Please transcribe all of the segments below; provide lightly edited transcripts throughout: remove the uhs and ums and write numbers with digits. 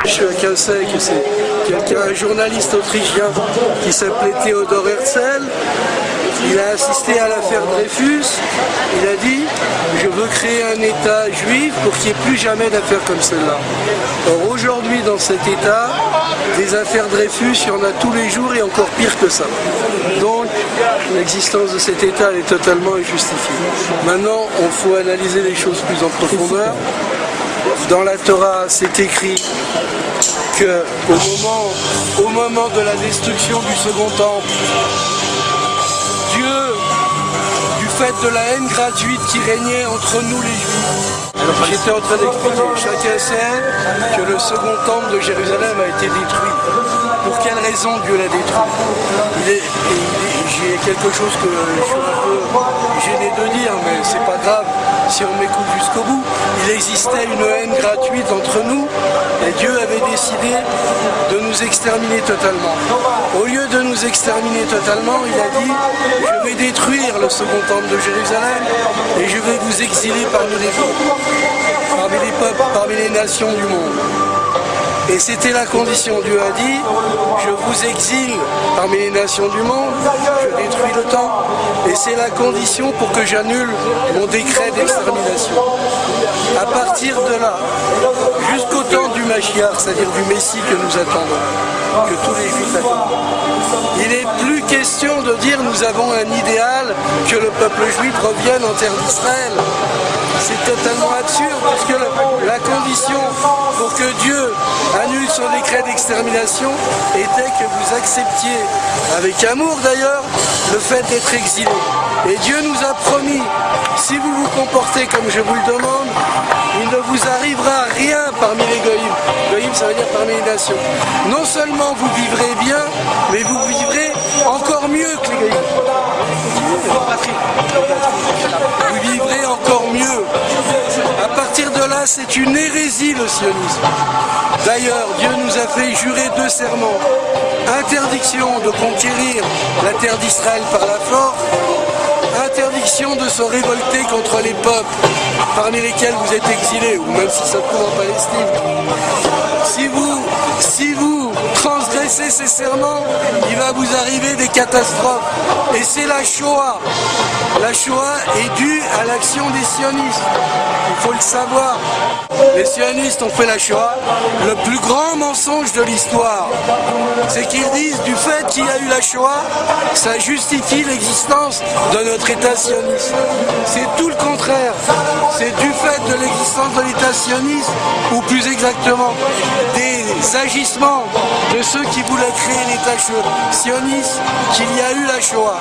Chacun sait que c'est un journaliste autrichien qui s'appelait Theodor Herzl. Il a assisté à l'affaire Dreyfus. Il a dit « Je veux créer un État juif pour qu'il n'y ait plus jamais d'affaires comme celle-là ». Or aujourd'hui, dans cet État, des affaires Dreyfus, il y en a tous les jours et encore pire que ça. Donc, l'existence de cet État elle est totalement injustifiée. Maintenant, il faut analyser les choses plus en profondeur. Dans la Torah, c'est écrit qu'au moment de la destruction du second temple, Dieu, du fait de la haine gratuite qui régnait entre nous les Juifs, j'étais en train d'expliquer, chacun sait que le second temple de Jérusalem a été détruit. Pour quelle raison Dieu l'a détruit? J'ai quelque chose que je suis un peu gêné de dire, mais c'est pas grave si on m'écoute jusqu'au bout. Il existait une haine gratuite entre nous et Dieu avait décidé de nous exterminer totalement. Au lieu de nous exterminer totalement, il a dit « Je vais détruire le second temple de Jérusalem et je vais vous exiler parmi les peuples, parmi les nations du monde. » Et c'était la condition. Dieu a dit, je vous exile parmi les nations du monde, je détruis le temple. Et c'est la condition pour que j'annule mon décret d'extermination. À partir de là, jusqu'au temps du Mashiach, c'est-à-dire du Messie que nous attendons, que tous les Juifs attendent, il n'est plus question de dire nous avons un idéal, que le peuple juif revienne en terre d'Israël. C'est totalement absurde, parce que la condition pour que Dieu annule son décret d'extermination était que vous acceptiez, avec amour d'ailleurs, le fait d'être exilé. Et Dieu nous a promis, si vous vous comportez comme je vous le demande, il ne vous arrivera rien parmi les goïms. Goïms, ça veut dire parmi les nations. Non seulement vous vivrez bien, mais vous vivrez encore mieux que les goïms. Vous vivrez encore mieux. À partir de là, c'est une hérésie le sionisme. D'ailleurs, Dieu nous a fait jurer 2 serments. Interdiction de conquérir la terre d'Israël par la force, interdiction de se révolter contre les peuples parmi lesquels vous êtes exilés, ou même si ça se trouve en Palestine. Si vous transgressez ces serments, il va vous arriver des catastrophes. Et c'est la Shoah. La Shoah est due à l'action des sionistes. Il faut le savoir. Les sionistes ont fait la Shoah. Le plus grand mensonge de l'histoire, c'est qu'ils disent du fait qu'il y a eu la Shoah, ça justifie l'existence de notre État sioniste. C'est tout le contraire. C'est du fait de l'existence de l'État sioniste, ou plus exactement, des agissements de ceux qui voulaient créer l'État sioniste, qu'il y a eu la Shoah.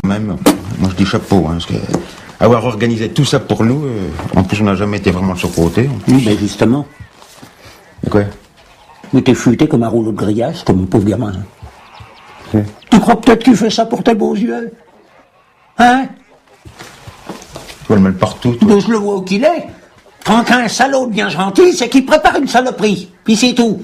Même, moi je dis chapeau, hein, parce que avoir organisé tout ça pour nous, en plus on n'a jamais été vraiment sur le côté. Oui, ben justement. Et quoi? Mais t'es futé comme un rouleau de grillage, comme un pauvre gamin. Ouais. Tu crois peut-être que tu fais ça pour tes beaux yeux? Hein? Tu vois le mal partout, toi. Donc je le vois où qu'il est. Quand un salaud devient gentil, c'est qu'il prépare une saloperie. Puis c'est tout.